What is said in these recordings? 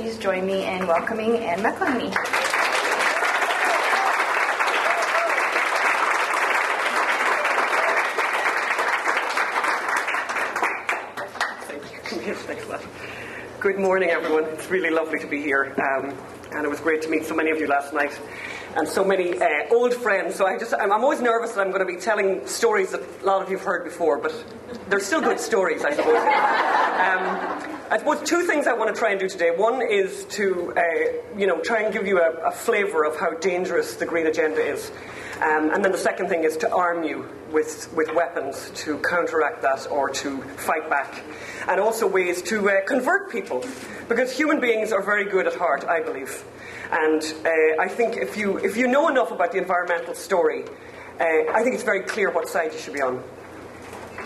please join me in welcoming Ann McElhinney. Good morning, everyone. It's really lovely to be here, and it was great to meet so many of you last night, and so many old friends. So I'm always nervous that I'm going to be telling stories that a lot of you have heard before, but they're still good stories, I suppose. I suppose two things I want to try and do today. One is to, try and give you a flavour of how dangerous the green agenda is. And then the second thing is to arm you with weapons to counteract that or to fight back. And also ways to convert people. Because human beings are very good at heart, I believe. And I think if you know enough about the environmental story, I think it's very clear what side you should be on.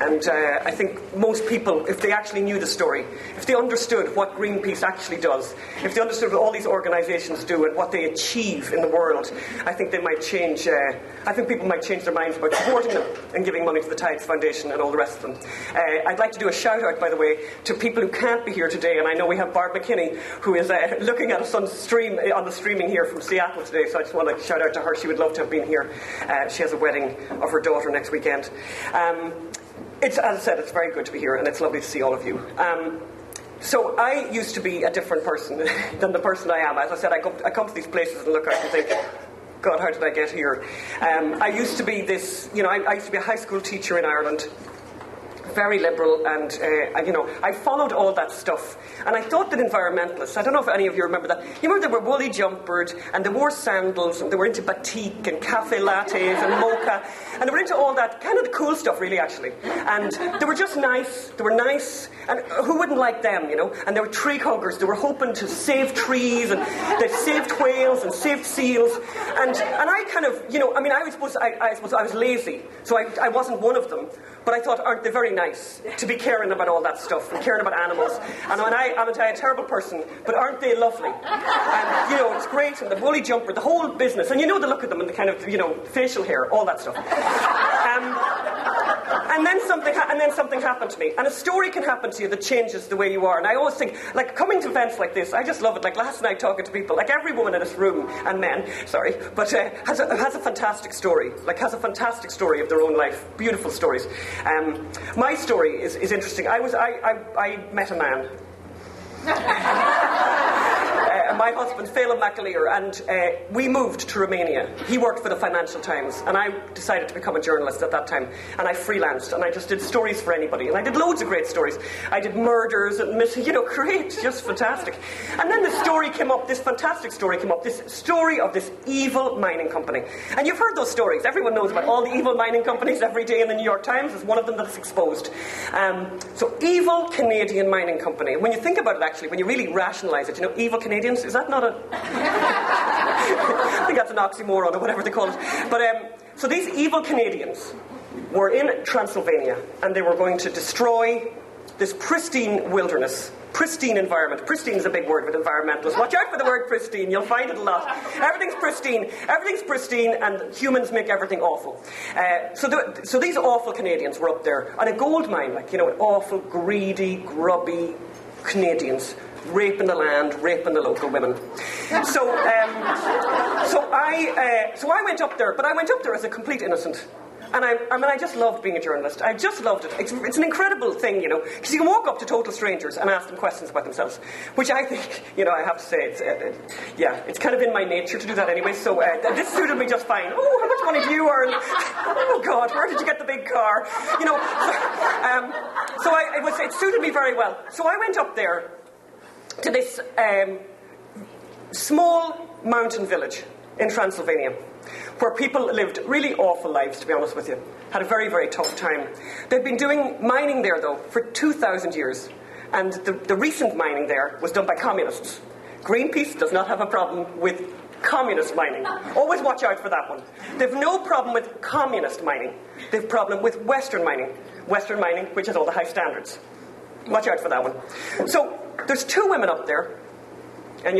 And I think most people, if they actually knew the story, if they understood what Greenpeace actually does, if they understood what all these organisations do and what they achieve in the world, I think they might change. I think people might change their minds about supporting them and giving money to the Tides Foundation and all the rest of them. I'd like to do a shout out, by the way, to people who can't be here today. And I know we have Barb McKinney, who is looking at us on the streaming here from Seattle today. So I just want to shout out to her. She would love to have been here. She has a wedding of her daughter next weekend. As I said, it's very good to be here, and it's lovely to see all of you. So I used to be a different person than the person I am. As I said, I come to these places and look out and think, God, how did I get here? I used to be this, I used to be a high school teacher in Ireland, very liberal, and I followed all that stuff. And I thought that environmentalists, I don't know if any of you remember that, you remember they were woolly jumpered, and they wore sandals, and they were into batik and cafe lattes and mocha, and they were into all that, kind of the cool stuff, really, actually. And they were just nice, and who wouldn't like them, And they were tree huggers, they were hoping to save trees, and they saved whales and saved seals, and I kind of, I suppose I was lazy, so I wasn't one of them. But I thought, aren't they very nice to be caring about all that stuff and caring about animals? And I'm a terrible person, but aren't they lovely? And, it's great, and the woolly jumper, the whole business. And you know the look of them and the kind of, facial hair, all that stuff. And then something happened to me. And a story can happen to you that changes the way you are. And I always think, coming to events like this, I just love it. Like last night talking to people, every woman in this room, and men, sorry, but has a fantastic story. Has a fantastic story of their own life. Beautiful stories. My story is interesting. I met a man. My husband, Ann McElhinney, and we moved to Romania. He worked for the Financial Times, and I decided to become a journalist at that time. And I freelanced, and I just did stories for anybody. And I did loads of great stories. I did murders and great, just fantastic. And then this fantastic story came up, this story of this evil mining company. And you've heard those stories. Everyone knows about all the evil mining companies every day in the New York Times. Is one of them that's exposed. So evil Canadian mining company. When you think about it, actually, when you really rationalise it, evil Canadians, is that not a... I think that's an oxymoron or whatever they call it. But so these evil Canadians were in Transylvania, and they were going to destroy this pristine wilderness, pristine environment. Pristine is a big word with environmentalists. Watch out for the word pristine. You'll find it a lot. Everything's pristine, and humans make everything awful. So these awful Canadians were up there on a gold mine, awful, greedy, grubby Canadians. Raping the land, raping the local women. So I went up there, but I went up there as a complete innocent. And I just loved being a journalist. I just loved it. It's an incredible thing, because you can walk up to total strangers and ask them questions about themselves, which I think, I have to say, it's kind of in my nature to do that anyway. So this suited me just fine. Oh, how much money do you earn? Oh God, where did you get the big car? It suited me very well. So I went up there to this small mountain village in Transylvania, where people lived really awful lives, to be honest with you. Had a very, very tough time. They've been doing mining there, though, for 2,000 years. And the recent mining there was done by communists. Greenpeace does not have a problem with communist mining. Always watch out for that one. They've no problem with communist mining. They've a problem with Western mining. Western mining, which has all the high standards. Watch out for that one. So, there's two women up there, and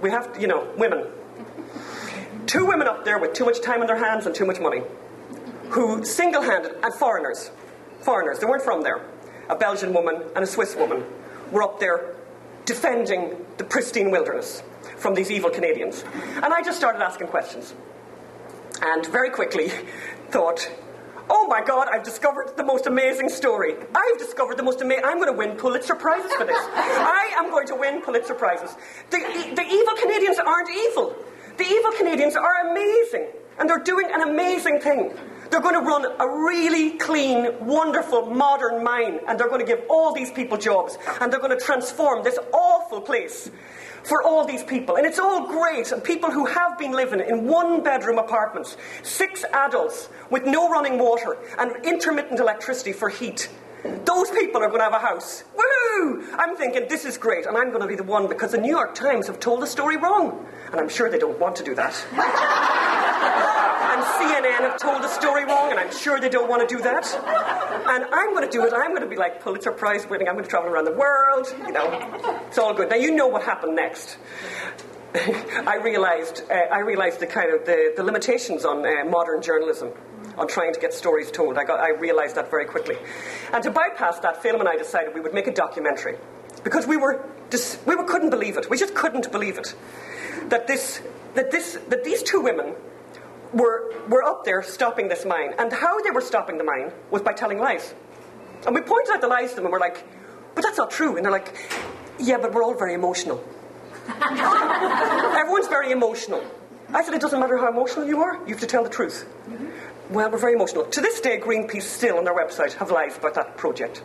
we have, women. Two women up there with too much time on their hands and too much money, who single-handed, and foreigners, they weren't from there, a Belgian woman and a Swiss woman, were up there defending the pristine wilderness from these evil Canadians. And I just started asking questions. And very quickly thought, oh my God, I've discovered the most amazing story. I've discovered the most amazing... I'm going to win Pulitzer Prizes for this. I am going to win Pulitzer Prizes. The evil Canadians aren't evil. The evil Canadians are amazing. And they're doing an amazing thing. They're going to run a really clean, wonderful, modern mine. And they're going to give all these people jobs. And they're going to transform this awful place for all these people. And it's all great. And people who have been living in one-bedroom apartments, 6 adults with no running water and intermittent electricity for heat. Those people are going to have a house. Woohoo! I'm thinking, this is great, and I'm going to be the one, because the New York Times have told the story wrong. And I'm sure they don't want to do that. And CNN have told the story wrong, and I'm sure they don't want to do that. And I'm going to do it. I'm going to be like Pulitzer Prize winning. I'm going to travel around the world. You know, it's all good. Now, you know what happened next. I realized the kind of the limitations on modern journalism, on trying to get stories told. I realized that very quickly. And to bypass that, Phelim and I decided we would make a documentary, because we couldn't believe it. We just couldn't believe it that these 2 women were up there stopping this mine, and how they were stopping the mine was by telling lies. And we pointed out the lies to them, and we're like, but that's not true. And they're like, yeah, but we're all very emotional. Everyone's very emotional. I said, it doesn't matter how emotional you are, you have to tell the truth. Well, we're very emotional. To this day, Greenpeace still on their website have lies about that project.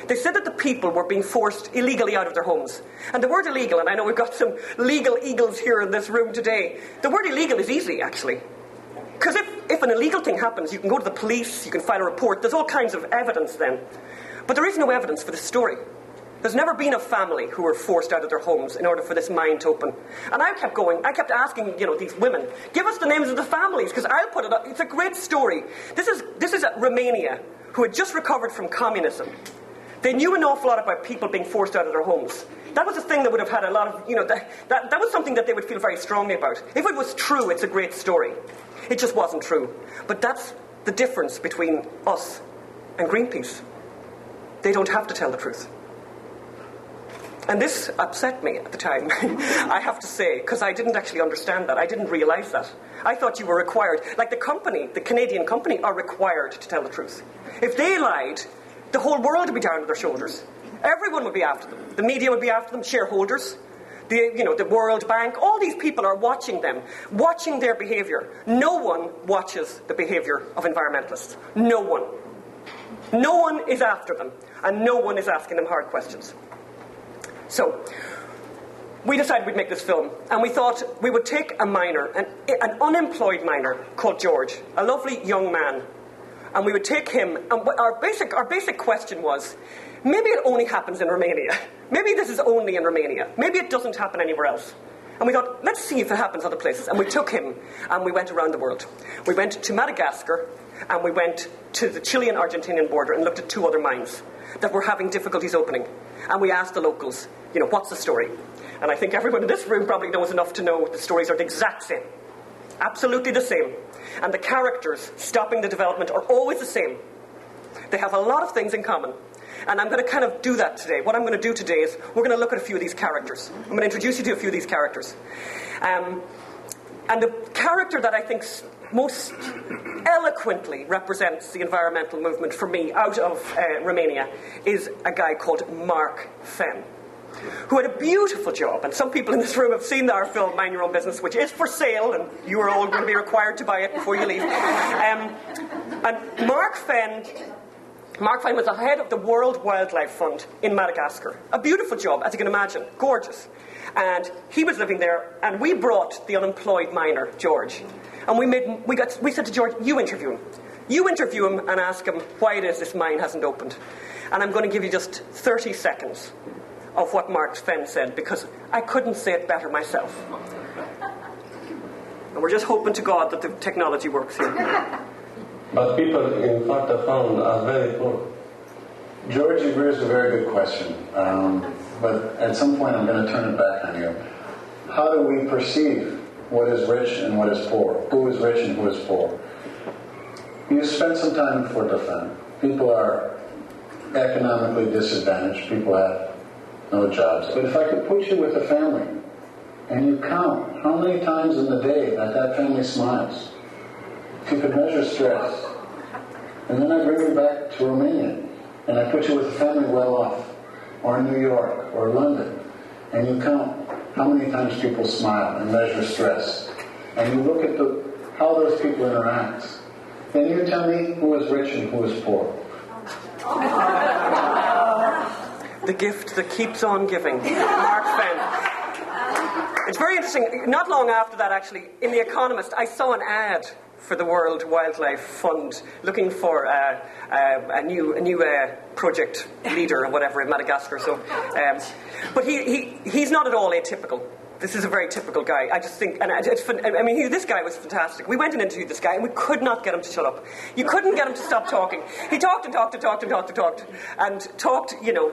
They said that the people were being forced illegally out of their homes. And the word illegal, and I know we've got some legal eagles here in this room today, the word illegal is easy, actually. Because if an illegal thing happens, you can go to the police, you can file a report, there's all kinds of evidence then. But there is no evidence for this story. There's never been a family who were forced out of their homes in order for this mine to open. And I kept asking, these women, give us the names of the families, because I'll put it up. It's a great story. This is Romania, who had just recovered from communism. They knew an awful lot about people being forced out of their homes. That was a thing that would have had a lot of, that was something that they would feel very strongly about. If it was true, it's a great story. It just wasn't true. But that's the difference between us and Greenpeace. They don't have to tell the truth. And this upset me at the time, I have to say, because I didn't actually understand that. I didn't realize that. I thought you were required, like the Canadian company, are required to tell the truth. If they lied, the whole world would be down to their shoulders. Everyone would be after them. The media would be after them, shareholders, the World Bank. All these people are watching them, watching their behaviour. No one watches the behaviour of environmentalists. No one. No one is after them, and no one is asking them hard questions. So, we decided we'd make this film, and we thought we would take a miner, an unemployed miner called George, a lovely young man, and we would take him, and our basic question was, maybe it only happens in Romania. Maybe this is only in Romania. Maybe it doesn't happen anywhere else. And we thought, let's see if it happens other places. And we took him, and we went around the world. We went to Madagascar, and we went to the Chilean-Argentinian border and looked at 2 other mines that were having difficulties opening. And we asked the locals, what's the story? And I think everyone in this room probably knows enough to know the stories are the exact same. Absolutely the same. And the characters stopping the development are always the same. They have a lot of things in common. And I'm going to kind of do that today. What I'm going to do today is we're going to look at a few of these characters. I'm going to introduce you to a few of these characters. And the character that I think most eloquently represents the environmental movement for me out of Romania is a guy called Mark Fenn, who had a beautiful job. And some people in this room have seen our film, Mind Your Own Business, which is for sale, and you are all going to be required to buy it before you leave. And Mark Fenn was the head of the World Wildlife Fund in Madagascar. A beautiful job, as you can imagine. Gorgeous. And he was living there, and we brought the unemployed miner, George. And we said to George, you interview him. You interview him and ask him why it is this mine hasn't opened. And I'm going to give you just 30 seconds of what Mark Fenn said, because I couldn't say it better myself. And we're just hoping to God that the technology works here. But people, in fact, I found are very poor. George, you raised a very good question. But at some point I'm going to turn it back on you. How do we perceive what is rich and what is poor? Who is rich and who is poor? You spent some time in Fort Dauphin. People are economically disadvantaged. People have no jobs. But if I could put you with a family, and you count how many times in the day that family smiles, if you could measure stress, and then I bring you back to Romania, and I put you with a family well off, or in New York, or London, and you count how many times people smile and measure stress, and you look at how those people interact, then you tell me who is rich and who is poor. The gift that keeps on giving. Mark Fenn. It's very interesting. Not long after that, actually, in The Economist, I saw an ad for the World Wildlife Fund looking for a new project leader or whatever in Madagascar. So, but he's not at all atypical. This is a very typical guy. I just think, this guy was fantastic. We went and interviewed this guy, and we could not get him to shut up. You couldn't get him to stop talking. He talked and talked,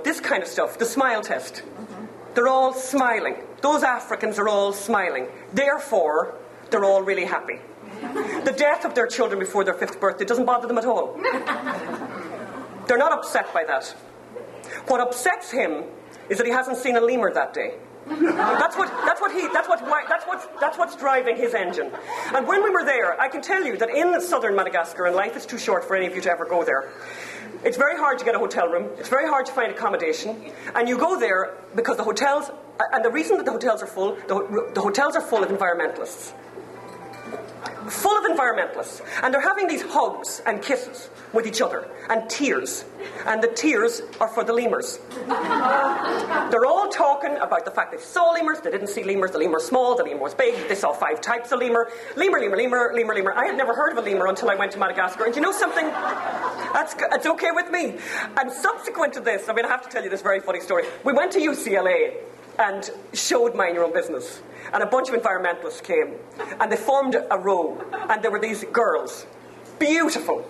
this kind of stuff. The smile test. They're all smiling. Those Africans are all smiling. Therefore, they're all really happy. The death of their children before their 5th birthday doesn't bother them at all. They're not upset by that. What upsets him is that he hasn't seen a lemur that day. That's what's driving his engine. And when we were there, I can tell you that in southern Madagascar, and life is too short for any of you to ever go there, it's very hard to get a hotel room, it's very hard to find accommodation, and you go there because the hotels, and the reason that the hotels are full, the hotels are full of environmentalists. Full of environmentalists. And they're having these hugs and kisses with each other, and tears. And the tears are for the lemurs. They're all talking about the fact they saw lemurs, they didn't see lemurs, the lemur was small, the lemur was big, they saw 5 types of lemur. Lemur. I had never heard of a lemur until I went to Madagascar. And you know something? That's okay with me. And subsequent to this, I have to tell you this very funny story. We went to UCLA and showed Mind Your Own Business. And a bunch of environmentalists came, and they formed a row, and there were these girls, beautiful,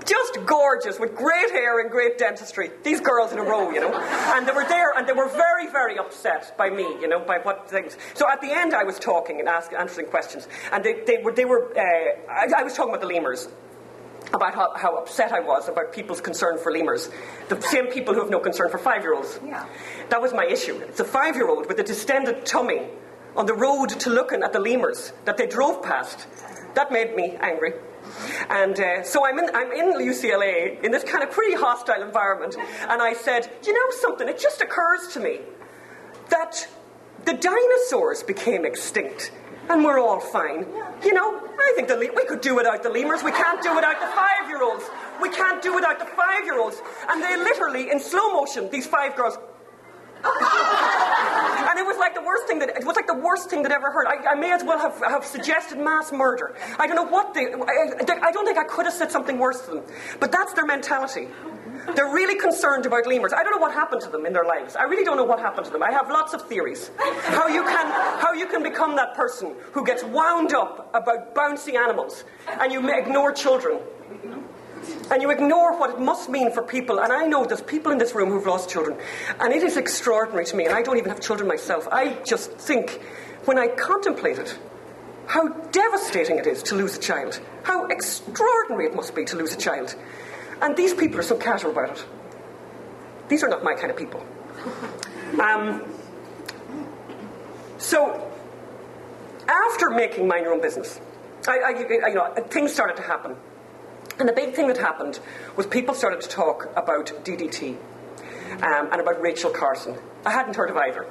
just gorgeous, with great hair and great dentistry, these girls in a row, and they were there, and they were very, very upset by me, by what things. So at the end I was talking and answering questions, and I was talking about the lemurs, about how upset I was about people's concern for lemurs. The same people who have no concern for 5-year-olds. Yeah. That was my issue. It's a 5-year-old with a distended tummy on the road to looking at the lemurs that they drove past. That made me angry. And so I'm in UCLA in this kind of pretty hostile environment, and I said, you know something, it just occurs to me that the dinosaurs became extinct. And we're all fine. I think we could do without the lemurs. We can't do without the 5-year-olds. We can't do without the 5-year-olds. And they literally, in slow motion, these 5 girls. And it was like the worst thing that ever heard. I may as well have suggested mass murder. I don't know what I don't think I could have said something worse to them. But that's their mentality. They're really concerned about lemurs. I don't know what happened to them in their lives. I really don't know what happened to them. I have lots of theories. How you can become that person who gets wound up about bouncy animals, and you ignore children. And you ignore what it must mean for people. And I know there's people in this room who've lost children. And it is extraordinary to me. And I don't even have children myself. I just think, when I contemplate it, how devastating it is to lose a child. How extraordinary it must be to lose a child. And these people are so casual about it. These are not my kind of people. So, after making Mind Your Own Business, things started to happen. And the big thing that happened was people started to talk about DDT and about Rachel Carson. I hadn't heard of either.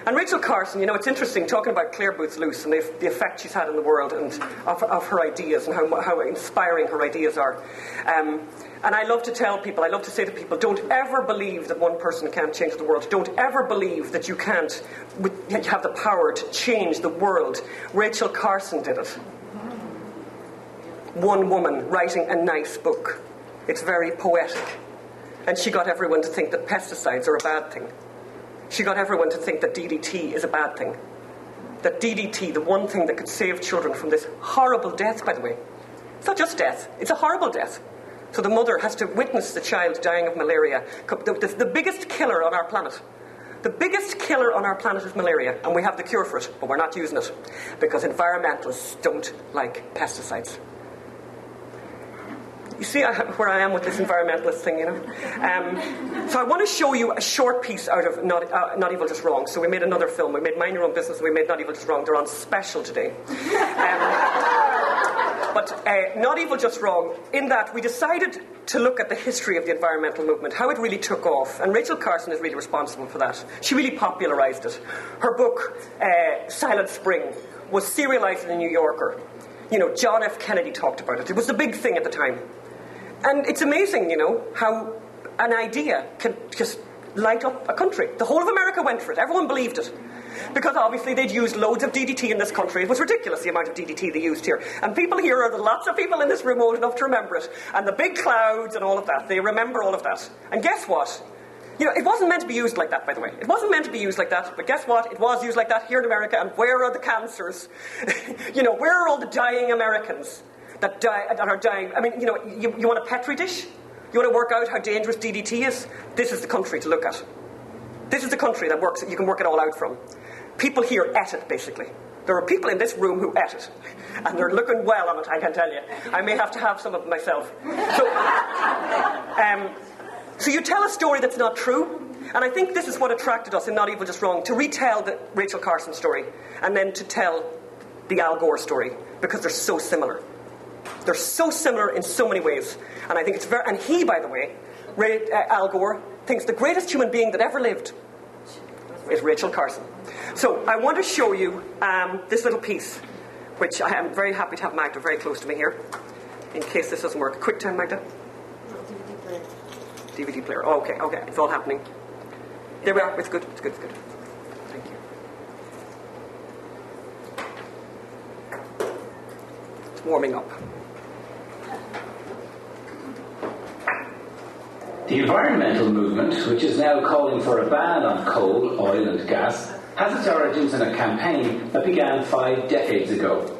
And Rachel Carson, it's interesting talking about Clare Booth's Luce and the effect she's had in the world and of her ideas and how inspiring her ideas are. And I love to say to people, don't ever believe that one person can't change the world. Don't ever believe that you can't have the power to change the world. Rachel Carson did it. One woman writing a nice book. It's very poetic. And she got everyone to think that pesticides are a bad thing. She got everyone to think that DDT is a bad thing. That DDT, the one thing that could save children from this horrible death, by the way. It's not just death, it's a horrible death. So the mother has to witness the child dying of malaria. The biggest killer on our planet. The biggest killer on our planet is malaria, and we have the cure for it, but we're not using it. Because environmentalists don't like pesticides. You see where I am with this environmentalist thing, you know? So I want to show you a short piece out of Not Evil, Just Wrong. So we made another film. We made Mind Your Own Business, and we made Not Evil, Just Wrong. They're on special today. But Not Evil, Just Wrong, in that we decided to look at the history of the environmental movement, how it really took off. And Rachel Carson is really responsible for that. She really popularised it. Her book, Silent Spring, was serialised in the New Yorker. You know, John F. Kennedy talked about it. It was the big thing at the time. And it's amazing, you know, how an idea can just light up a country. The whole of America went for it. Everyone believed it. Because obviously they'd used loads of DDT in this country. It was ridiculous, the amount of DDT they used here. And people here are lots of people in this room old enough to remember it. And the big clouds and all of that. They remember all of that. And guess what? You know, it wasn't meant to be used like that, by the way. It wasn't meant to be used like that. But guess what? It was used like that here in America. And where are the cancers? You know, where are all the dying Americans that are dying? I mean, you know, you want a Petri dish? You want to work out how dangerous DDT is? This is the country to look at. This is the country that works. You can work it all out from. People here ate it, basically. There are people in this room who ate it. And they're looking well on it, I can tell you. I may have to have some of it myself. So you tell a story that's not true. And I think this is what attracted us in Not Evil, Just Wrong, to retell the Rachel Carson story. And then to tell the Al Gore story. Because they're so similar. They're so similar in so many ways. And I think it's very... And he, by the way, Al Gore, thinks the greatest human being that ever lived is Rachel Carson. So I want to show you this little piece, which I am very happy to have Magda very close to me here, in case this doesn't work. Quick time, Magda. DVD player. Oh, okay. It's all happening. There we are. It's good. Thank you. It's warming up. The environmental movement, which is now calling for a ban on coal, oil and gas, has its origins in a campaign that began 5 decades ago.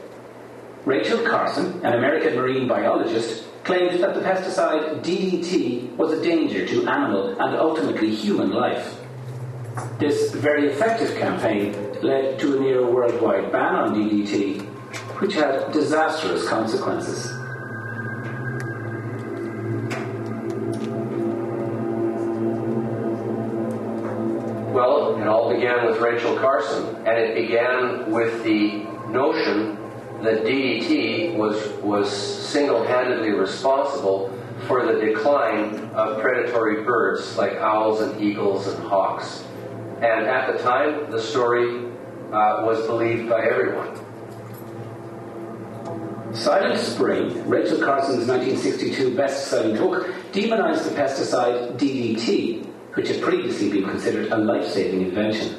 Rachel Carson, an American marine biologist, claimed that the pesticide DDT was a danger to animal and ultimately human life. This very effective campaign led to a near worldwide ban on DDT, which had disastrous consequences. Well, it all began with Rachel Carson, and it began with the notion that DDT was single-handedly responsible for the decline of predatory birds like owls and eagles and hawks. And at the time, the story was believed by everyone. Silent Spring, Rachel Carson's 1962 best-selling book, demonized the pesticide DDT, which had previously been considered a life-saving invention.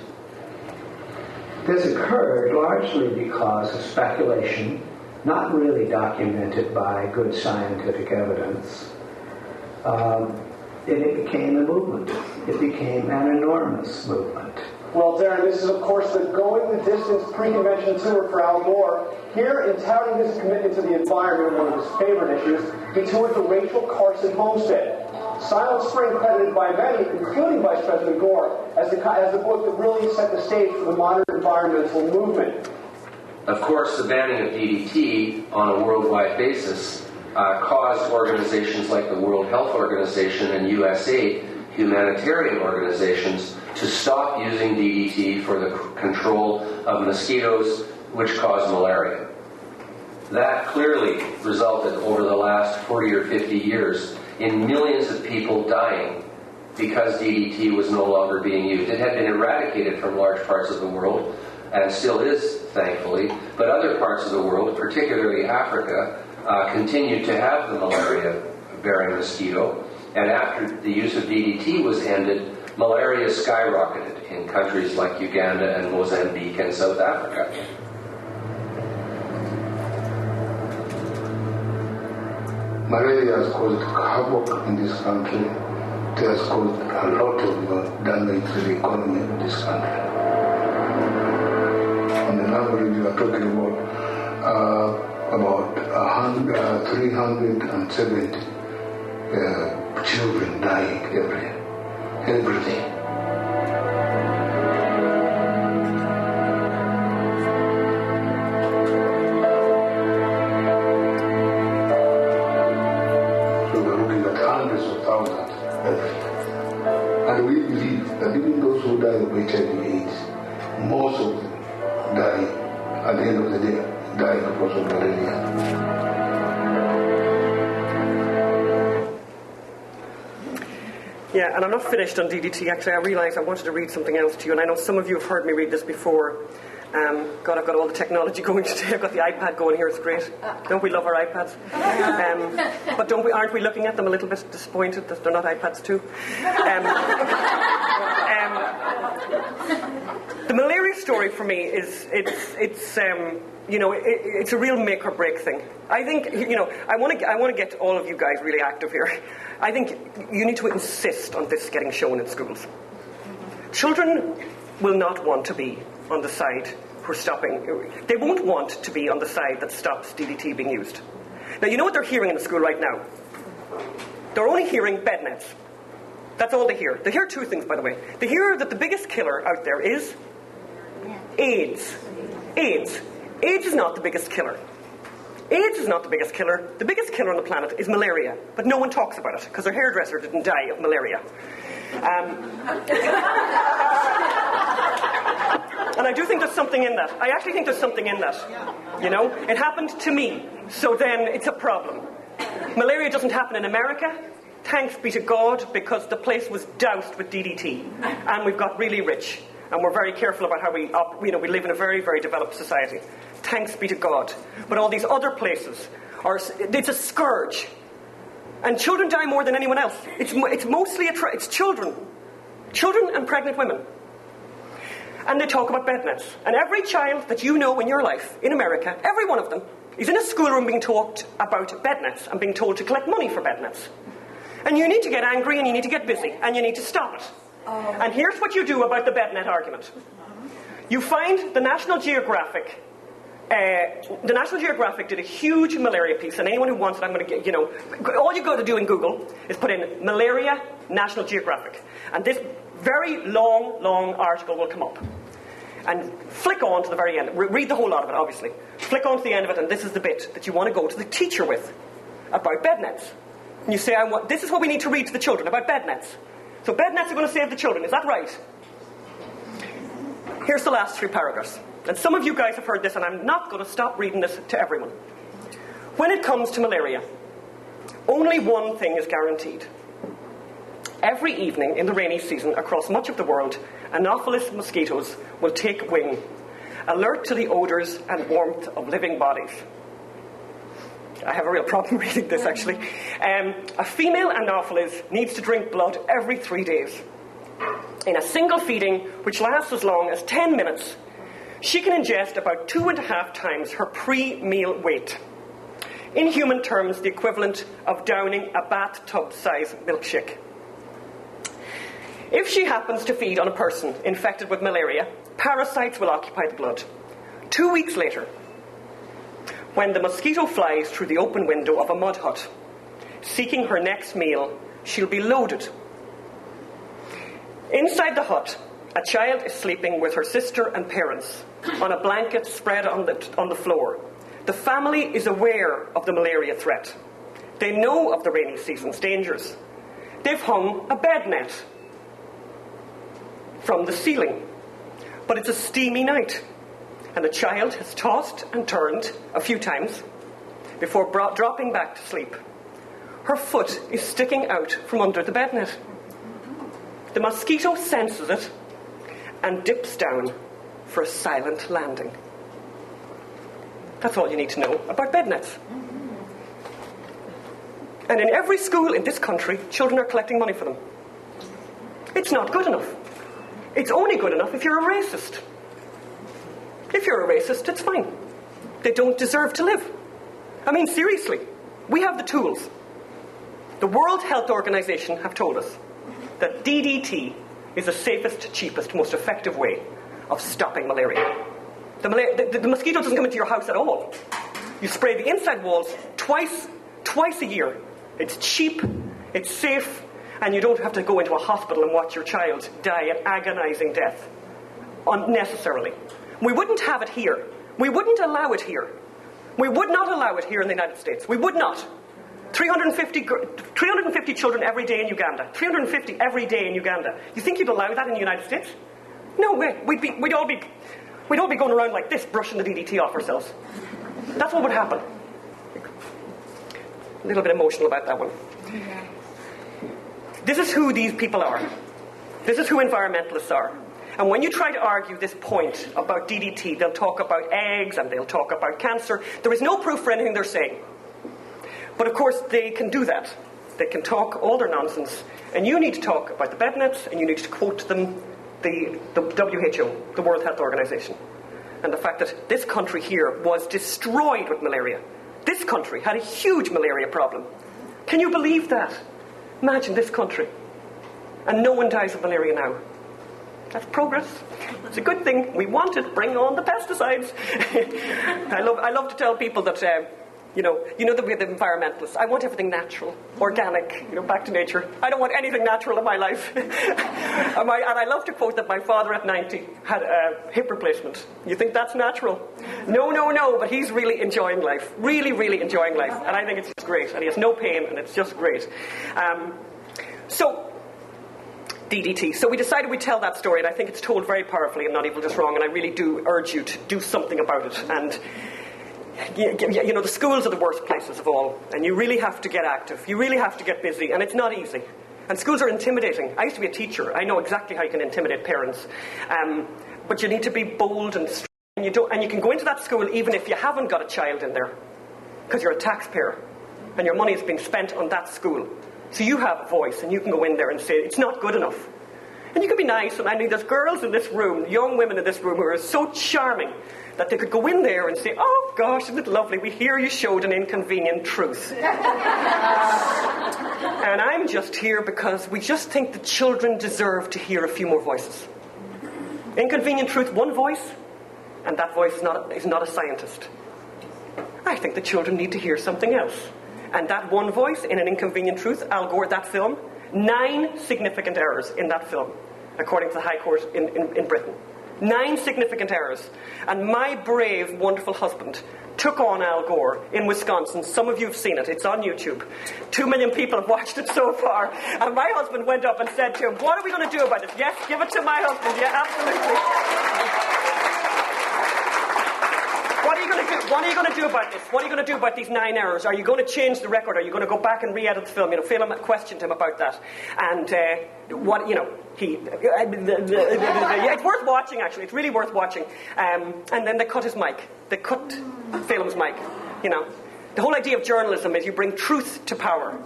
This occurred largely because of speculation, not really documented by good scientific evidence. And it became a movement. It became an enormous movement. Well, Darren, this is, of course, the going-the-distance pre-convention tour for Al Gore. Here, in touting his commitment to the environment, one of his favorite issues, he toured the Rachel Carson homestead. Silent Spring, credited by many, including Vice President Gore, as the book that really set the stage for the modern environmental movement. Of course, the banning of DDT on a worldwide basis caused organizations like the World Health Organization and USAID, humanitarian organizations, to stop using DDT for the control of mosquitoes which cause malaria. That clearly resulted over the last 40 or 50 years in millions of people dying because DDT was no longer being used. It had been eradicated from large parts of the world, and still is, thankfully, but other parts of the world, particularly Africa, continued to have the malaria-bearing mosquito, and after the use of DDT was ended, malaria skyrocketed in countries like Uganda and Mozambique and South Africa. Malaria has caused havoc in this country. It has caused a lot of damage to the economy of this country. On an average, we are talking about 370 children dying every day. at the end of the day, die because of malaria. Yeah, and I'm not finished on DDT. Actually, I realised I wanted to read something else to you, and I know some of you have heard me read this before. God, I've got all the technology going today. I've got the iPad going here. It's great. Don't we love our iPads? But aren't we looking at them a little bit disappointed that they're not iPads too? The malaria story for me is it's a real make or break thing. I think I want to get all of you guys really active here. I think you need to insist on this getting shown in schools. Children will not want to be on the side who're stopping. They won't want to be on the side that stops DDT being used. Now, you know what they're hearing in the school right now? They're only hearing bed nets. That's all they hear. They hear two things, by the way. They hear that the biggest killer out there is AIDS. AIDS. AIDS is not the biggest killer. AIDS is not the biggest killer. The biggest killer on the planet is malaria. But no one talks about it, because their hairdresser didn't die of malaria. And I do think there's something in that. I actually think there's something in that. It happened to me, so then it's a problem. Malaria doesn't happen in America. Thanks be to God, because the place was doused with DDT. And we've got really rich. And we're very careful about how we live in a very, very developed society. Thanks be to God. But all these other places, it's a scourge. And children die more than anyone else. It's mostly it's children. Children and pregnant women. And they talk about bed nets. And every child that you know in your life, in America, every one of them, is in a schoolroom being talked about bed nets and being told to collect money for bed nets. And you need to get angry and you need to get busy and you need to stop it. And here's what you do about the bed net argument. You find the National Geographic. The National Geographic did a huge malaria piece, and anyone who wants it, I'm going to get, all you got to do in Google is put in malaria National Geographic. And this very long article will come up. And flick on to the very end. Read the whole lot of it, obviously. Flick on to the end of it, and this is the bit that you want to go to the teacher with about bed nets. And you say, this is what we need to read to the children about bed nets. So bed nets are going to save the children, is that right? Here's the last 3 paragraphs. And some of you guys have heard this, and I'm not going to stop reading this to everyone. When it comes to malaria, only one thing is guaranteed. Every evening in the rainy season across much of the world, Anopheles mosquitoes will take wing, alert to the odours and warmth of living bodies. I have a real problem reading this, actually. A female Anopheles needs to drink blood every 3 days. In a single feeding, which lasts as long as 10 minutes, she can ingest about 2.5 times her pre-meal weight. In human terms, the equivalent of downing a bathtub-sized milkshake. If she happens to feed on a person infected with malaria, parasites will occupy the blood. 2 weeks later, when the mosquito flies through the open window of a mud hut, seeking her next meal, she'll be loaded. Inside the hut, a child is sleeping with her sister and parents on a blanket spread on the floor. The family is aware of the malaria threat. They know of the rainy season's dangers. They've hung a bed net from the ceiling. But it's a steamy night, and the child has tossed and turned a few times before dropping back to sleep. Her foot is sticking out from under the bed net. The mosquito senses it and dips down for a silent landing. That's all you need to know about bed nets. And in every school in this country, children are collecting money for them. It's not good enough. It's only good enough if you're a racist. If you're a racist, it's fine. They don't deserve to live. I mean, seriously, we have the tools. The World Health Organization have told us that DDT is the safest, cheapest, most effective way of stopping malaria. The mosquito doesn't come into your house at all. You spray the inside walls twice a year. It's cheap, it's safe, and you don't have to go into a hospital and watch your child die an agonizing death unnecessarily. We wouldn't have it here. We wouldn't allow it here. We would not allow it here in the United States. We would not. 350 children every day in Uganda. 350 every day in Uganda. You think you'd allow that in the United States? No way. We'd we'd all be going around like this, brushing the DDT off ourselves. That's what would happen. A little bit emotional about that one. This is who these people are. This is who environmentalists are. And when you try to argue this point about DDT, they'll talk about eggs and they'll talk about cancer. There is no proof for anything they're saying. But of course, they can do that. They can talk all their nonsense. And you need to talk about the bed nets, and you need to quote them the WHO, the World Health Organization. And the fact that this country here was destroyed with malaria. This country had a huge malaria problem. Can you believe that? Imagine this country. And no one dies of malaria now. That's progress. It's a good thing. We want it. Bring on the pesticides. I love to tell people that, you know that we're the environmentalists. I want everything natural, organic, back to nature. I don't want anything natural in my life. And I love to quote that my father at 90 had a hip replacement. You think that's natural? No, but he's really enjoying life. Really, really enjoying life. And I think it's just great. And he has no pain, and it's just great. So, DDT. So we decided we'd tell that story, and I think it's told very powerfully and not even just wrong, and I really do urge you to do something about it. And the schools are the worst places of all, and you really have to get active. You really have to get busy, and it's not easy. And schools are intimidating. I used to be a teacher. I know exactly how you can intimidate parents. But you need to be bold and strong, and you can go into that school even if you haven't got a child in there, because you're a taxpayer, and your money is being spent on that school. So you have a voice, and you can go in there and say, it's not good enough. And you can be nice, and I mean, there's girls in this room, young women in this room who are so charming that they could go in there and say, oh gosh, isn't it lovely, we hear you showed an inconvenient truth. And I'm just here because we just think the children deserve to hear a few more voices. Inconvenient truth, one voice, and that voice is not a scientist. I think the children need to hear something else. And that one voice in An Inconvenient Truth, Al Gore, that film, 9 significant errors in that film, according to the High Court in Britain. 9 significant errors. And my brave, wonderful husband took on Al Gore in Wisconsin. Some of you have seen it. It's on YouTube. 2 million people have watched it so far. And my husband went up and said to him, what are we going to do about this? Yes, give it to my husband. Yeah, absolutely. What are you going to do about this? What are you going to do about these 9 errors? Are you going to change the record? Are you going to go back and re-edit the film? Film questioned him about that. And it's worth watching, actually. It's really worth watching. And then they cut his mic. They cut Phelan's mic. The whole idea of journalism is you bring truth to power.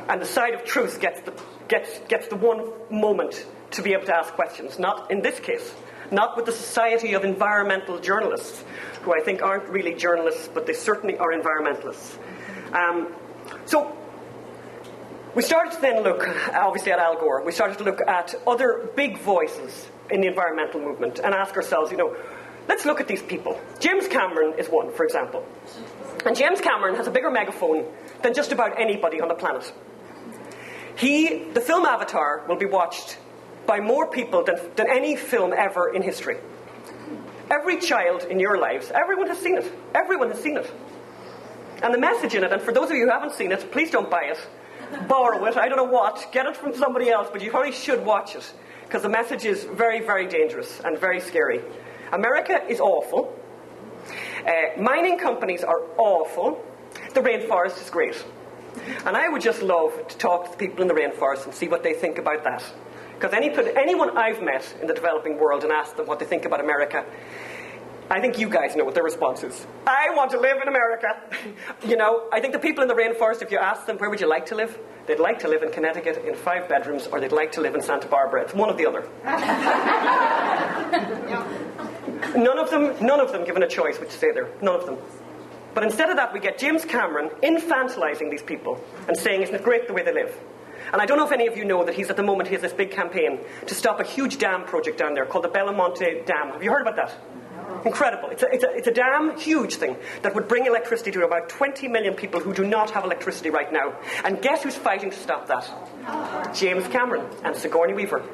And the side of truth gets the one moment to be able to ask questions. Not in this case. Not with the Society of Environmental Journalists, who I think aren't really journalists, but they certainly are environmentalists. So we started to then look, obviously, at Al Gore. We started to look at other big voices in the environmental movement and ask ourselves, let's look at these people. James Cameron is one, for example. And James Cameron has a bigger megaphone than just about anybody on the planet. The film Avatar will be watched by more people than any film ever in history. Every child in your lives, everyone has seen it. Everyone has seen it. And the message in it, and for those of you who haven't seen it, please don't buy it. Borrow it, I don't know what. Get it from somebody else, but you probably should watch it. Because the message is very, very dangerous and very scary. America is awful. Mining companies are awful. The rainforest is great. And I would just love to talk to the people in the rainforest and see what they think about that. Because anyone I've met in the developing world and asked them what they think about America, I think you guys know what their response is. I want to live in America. I think the people in the rainforest, if you ask them, where would you like to live? They'd like to live in Connecticut in 5 bedrooms, or they'd like to live in Santa Barbara. It's one or the other. None of them given a choice would stay there. None of them. But instead of that, we get James Cameron infantilizing these people and saying, isn't it great the way they live? And I don't know if any of you know that he has this big campaign to stop a huge dam project down there called the Belmonte Dam. Have you heard about that? Incredible. It's a dam, huge thing, that would bring electricity to about 20 million people who do not have electricity right now. And guess who's fighting to stop that? James Cameron and Sigourney Weaver.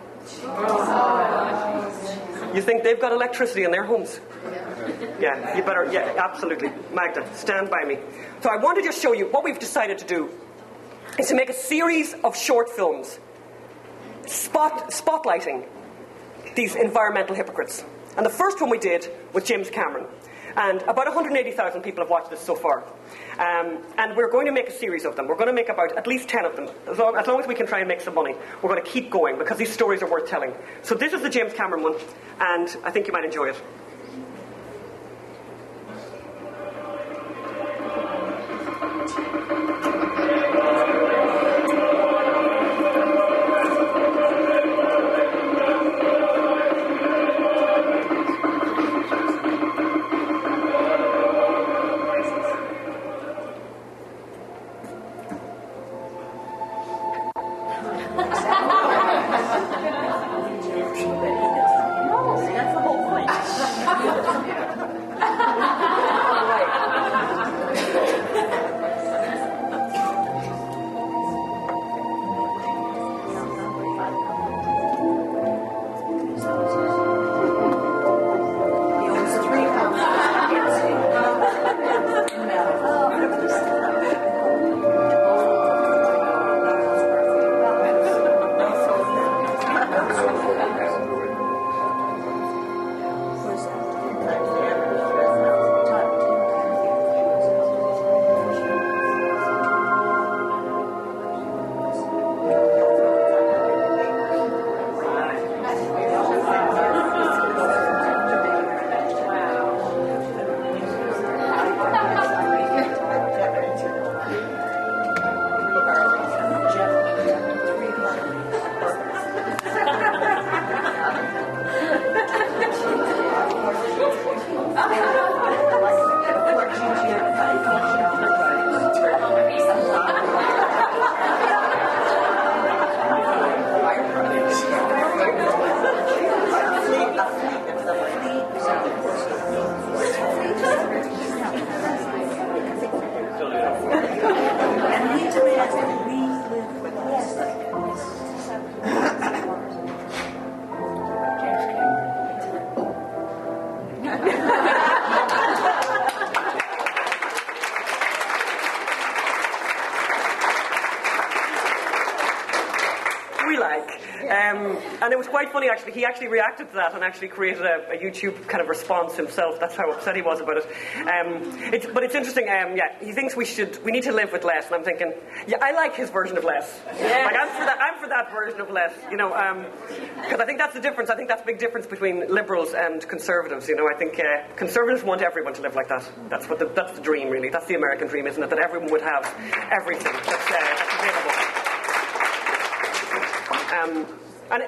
You think they've got electricity in their homes? Yeah, you better, absolutely. Magda, stand by me. So I want to just show you what we've decided to do is to make a series of short films spotlighting these environmental hypocrites. And the first one we did was James Cameron. And about 180,000 people have watched this so far. And we're going to make a series of them. We're going to make about at least 10 of them. As long as we can try and make some money, we're going to keep going because these stories are worth telling. So this is the James Cameron one, and I think you might enjoy it. And it was quite funny, actually. He actually reacted to that and actually created a YouTube kind of response himself. That's how upset he was about it. But it's interesting. Yeah, he thinks we need to live with less. And I'm thinking, yeah, I like his version of less. Yeah. Like I'm for that version of less. You know, because I think that's the difference. I think that's a big difference between liberals and conservatives. You know, I think conservatives want everyone to live like that. That's the dream, really. That's the American dream, isn't it? That everyone would have everything that's available. And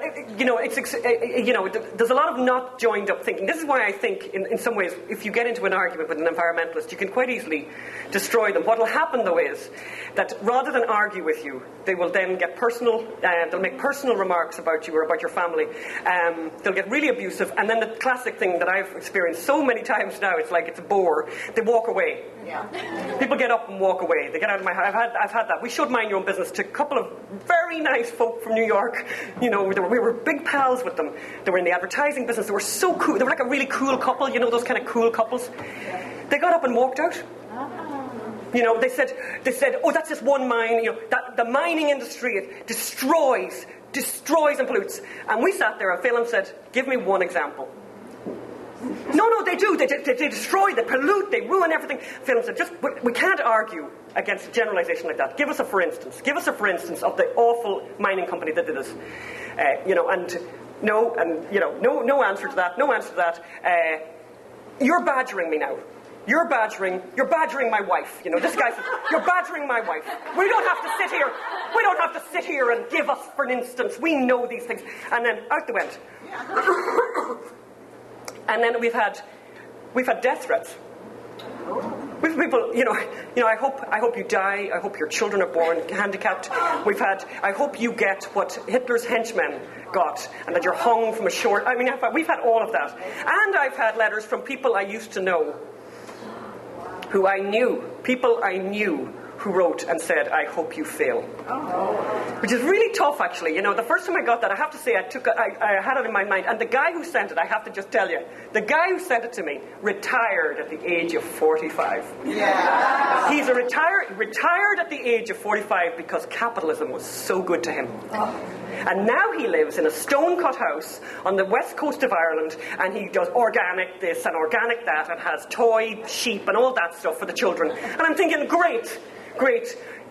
there's a lot of not joined up thinking. This is why I think, in some ways, if you get into an argument with an environmentalist, you can quite easily destroy them. What will happen, though, is that rather than argue with you, they will then get personal. They'll make personal remarks about you or about your family. They'll get really abusive, and then the classic thing that I've experienced so many times now, it's like it's a bore. They walk away. Yeah. People get up and walk away. They get out of my house. I've had that. We showed Mind Your Own Business to a couple of very nice folk from New York. You know, we were big pals with them. They were in the advertising business. They were so cool. They were like a really cool couple. You know, those kind of cool couples. They got up and walked out. You know, they said, oh, that's just one mine. You know, that the mining industry, it destroys and pollutes. And we sat there and Phelan said, give me one example. No, they do. They destroy, they pollute, they ruin everything. Phelan said, we can't argue against a generalization like that. Give us a for instance. Give us a for instance of the awful mining company that did this. No answer to that. No answer to that. You're badgering me now. You're badgering my wife. You know, this guy says, you're badgering my wife. We don't have to sit here and give us for an instance. We know these things. And then out they went. And then we've had death threats. We've people, I hope you die. I hope your children are born handicapped. I hope you get what Hitler's henchmen got, and that you're hung from a short. I mean, we've had all of that, and I've had letters from people I used to know, people I knew, who wrote and said, I hope you fail. Oh. Which is really tough, actually. You know, the first time I got that, I have to say, I had it in my mind. And the guy who sent it, I have to just tell you, the guy who sent it to me retired at the age of 45. Yeah. He's retired at the age of 45 because capitalism was so good to him. Oh. And now he lives in a stone-cut house on the west coast of Ireland, and he does organic this and organic that, and has toy sheep and all that stuff for the children. And I'm thinking, great.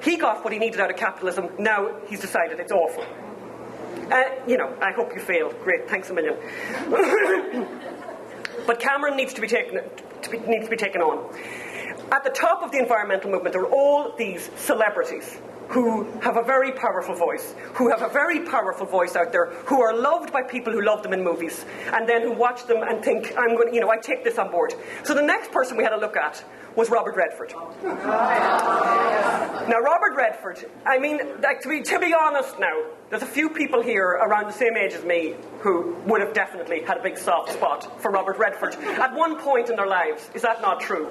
He got what he needed out of capitalism. Now he's decided it's awful. I hope you fail. Great, thanks a million. But Cameron needs to be taken on. At the top of the environmental movement are all these celebrities who have a very powerful voice, out there, who are loved by people who love them in movies, and then who watch them and think, I take this on board. So the next person we had a look at was Robert Redford. Now, Robert Redford, to be honest now, there's a few people here around the same age as me who would have definitely had a big soft spot for Robert Redford at one point in their lives. Is that not true?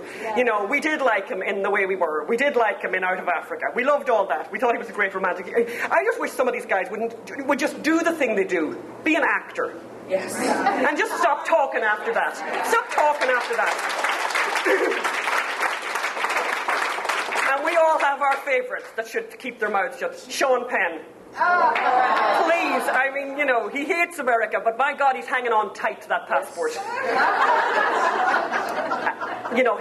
We did like him in The Way We Were. We did like him in Out of Africa. We loved all that. We thought he was a great romantic. I just wish some of these guys would just do the thing they do. Be an actor. Yes. And just stop talking after that. Stop talking after that. And we all have our favourites that should keep their mouths shut. Sean Penn. Please, he hates America, but my God, he's hanging on tight to that passport.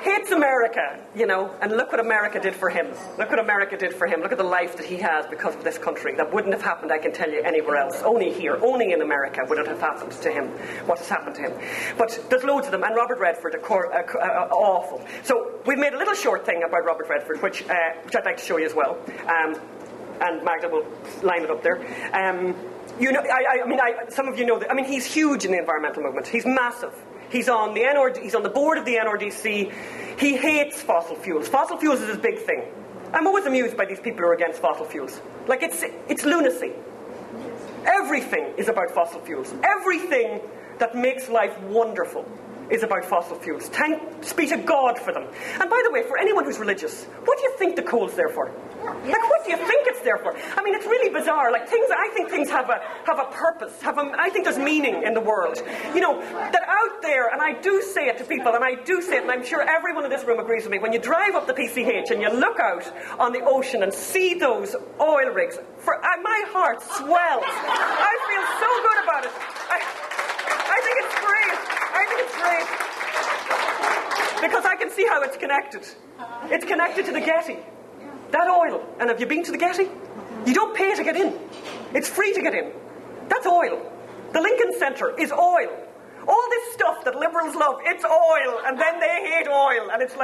Hates America, and look what America did for him. Look at the life that he has because of this country. That wouldn't have happened, I can tell you, anywhere else. Only here, only in America would it have happened to him, what has happened to him. But there's loads of them, and Robert Redford, awful. So we've made a little short thing about Robert Redford, which I'd like to show you as well. And Magda will line it up there. Some of you know that. He's huge in the environmental movement. He's massive. He's on the NRD. He's on the board of the NRDC. He hates fossil fuels. Fossil fuels is his big thing. I'm always amused by these people who are against fossil fuels. It's lunacy. Everything is about fossil fuels. Everything that makes life wonderful is about fossil fuels. Thanks be to God for them. And by the way, for anyone who's religious, what do you think the coal's there for? What do you think it's there for? It's really bizarre. I think things have a purpose. I think there's meaning in the world. That out there, and I do say it to people, and I'm sure everyone in this room agrees with me, when you drive up the PCH and you look out on the ocean and see those oil rigs, my heart swells. I feel so good about it. I think it's great. Because I can see how it's connected. It's connected to the Getty. That oil. And have you been to the Getty? You don't pay to get in. It's free to get in. That's oil. The Lincoln Center is oil. All this stuff that liberals love, it's oil, and then they hate oil, and it's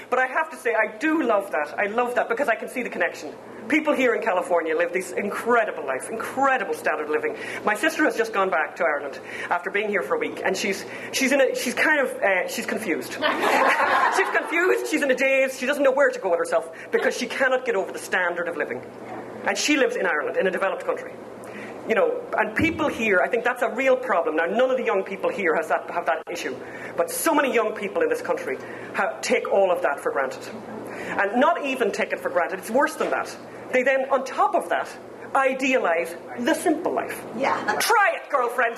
But I have to say, I do love that. I love that because I can see the connection. People here in California live this incredible life, incredible standard of living. My sister has just gone back to Ireland after being here for a week, and she's confused. She's confused. She's in a daze. She doesn't know where to go with herself because she cannot get over the standard of living. And she lives in Ireland, in a developed country. And people here, I think that's a real problem. Now, none of the young people here have that issue. But so many young people in this country take all of that for granted. And not even take it for granted, it's worse than that. They then, on top of that, idealise the simple life. Yeah. Try it, girlfriend.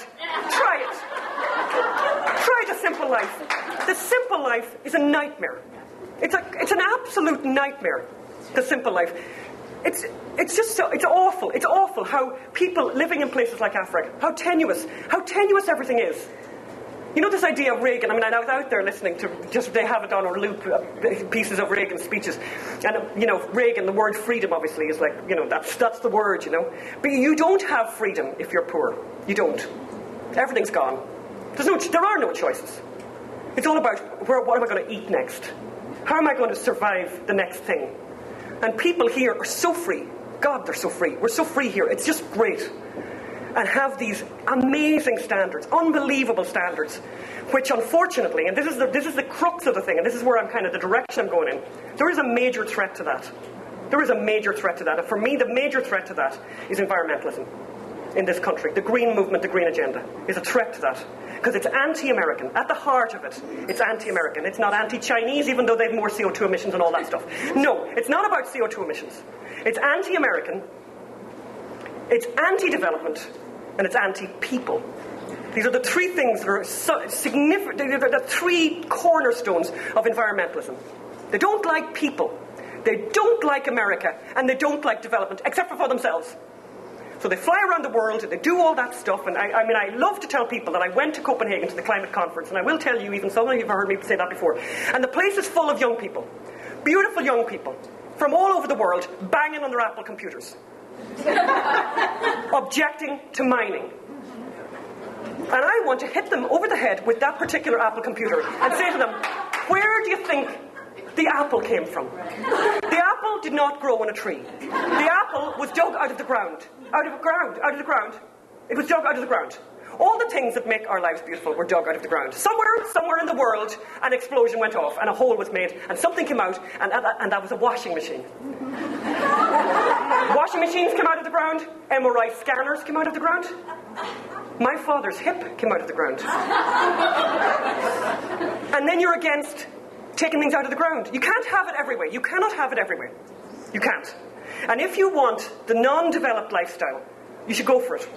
Try it. Try the simple life. The simple life is a nightmare. It's an absolute nightmare, the simple life. It's awful. It's awful how people living in places like Africa, how tenuous everything is. This idea of Reagan, I was out there listening to, they have it on a loop, pieces of Reagan's speeches. And, Reagan, the word freedom obviously is that's the word, But you don't have freedom if you're poor. You don't. Everything's gone. There are no choices. It's all about, what am I going to eat next? How am I going to survive the next thing? And people here are so free. God, they're so free. We're so free here. It's just great. And have these amazing standards, unbelievable standards, which unfortunately, and this is the crux of the thing, and this is where I'm the direction I'm going in, there is a major threat to that. There is a major threat to that. And for me, the major threat to that is environmentalism in this country. The green movement, the green agenda, is a threat to that. Because it's anti-American. At the heart of it, it's anti-American. It's not anti-Chinese, even though they have more CO2 emissions and all that stuff. No, it's not about CO2 emissions. It's anti-American, it's anti-development, and it's anti-people. These are the three things that are significant. They're the three cornerstones of environmentalism. They don't like people, they don't like America, and they don't like development, except for themselves. So they fly around the world, they do all that stuff, and I mean, I love to tell people that I went to Copenhagen to the climate conference, and I will tell you, even some of you have heard me say that before, and the place is full of young people, beautiful young people, from all over the world, banging on their Apple computers, objecting to mining. And I want to hit them over the head with that particular Apple computer and say to them, where do you think the apple came from? The apple did not grow on a tree. The apple was dug out of the ground. Out of the ground. It was dug out of the ground. All the things that make our lives beautiful were dug out of the ground. Somewhere in the world, an explosion went off and a hole was made and something came out, and that was a washing machine. Washing machines came out of the ground. MRI scanners came out of the ground. My father's hip came out of the ground. And then you're against taking things out of the ground. You can't have it everywhere. You cannot have it everywhere. You can't. And if you want the non-developed lifestyle, you should go for it.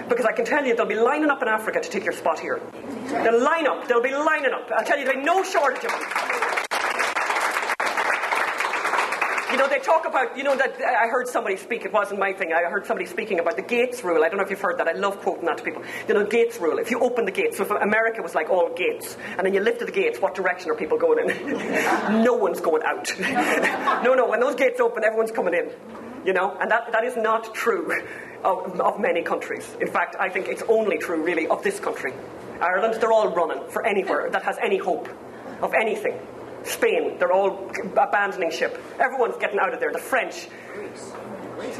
Because I can tell you, they'll be lining up in Africa to take your spot here. They'll be lining up. I'll tell you, there'll be no shortage of them. You know, they talk about, that I heard somebody speak, it wasn't my thing, I heard somebody speaking about the gates rule. I don't know if you've heard that. I love quoting that to people. Gates rule. If you open the gates, so if America was like all gates, and then you lifted the gates, what direction are people going in? No one's going out. No, when those gates open, everyone's coming in. And that is not true of many countries. In fact, I think it's only true, really, of this country. Ireland, they're all running for anywhere that has any hope of anything. Spain, they're all abandoning ship. Everyone's getting out of there. The French. They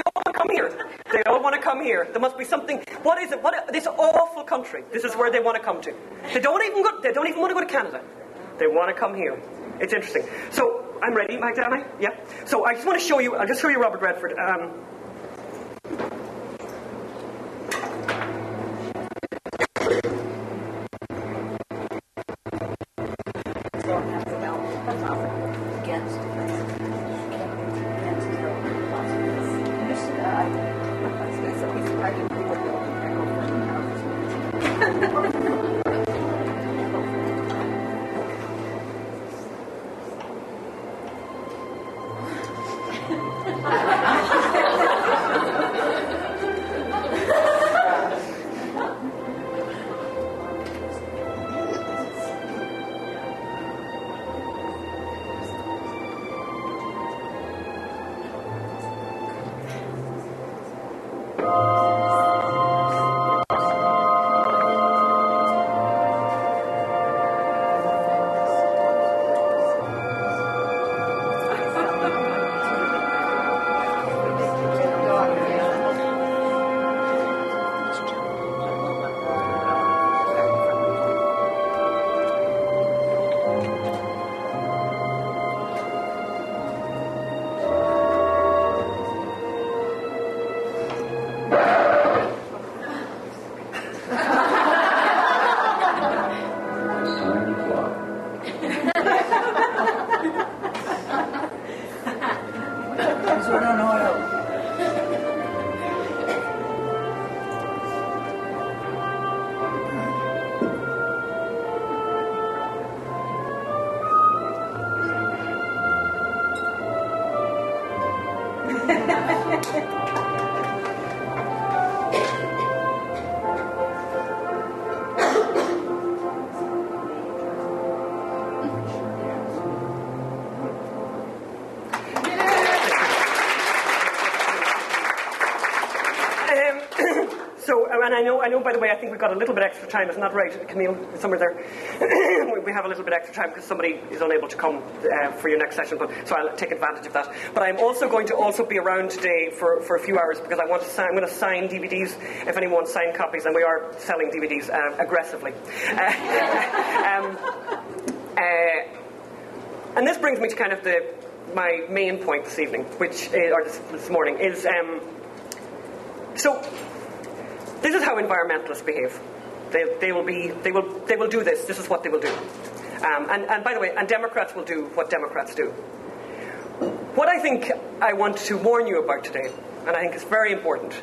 all want to come here. They all want to come here. There must be something. What is it? This awful country. This is where they want to come to. They don't even want to go to Canada. They want to come here. It's interesting. So I'm ready, Magdalena. Yeah. So I just want to show you. I'll just show you Robert Redford. And I know, by the way, I think we've got a little bit extra time. Isn't that right, Camille? Somewhere there. We have a little bit extra time because somebody is unable to come for your next session, so I'll take advantage of that. But I'm also going to be around today for a few hours because I'm going to sign DVDs if anyone wants signed copies, and we are selling DVDs aggressively. And this brings me to kind of my main point this evening, or this morning, is so. This is how environmentalists behave. They will do this. This is what they will do. And by the way, and Democrats will do what Democrats do. What I think I want to warn you about today, and I think it's very important,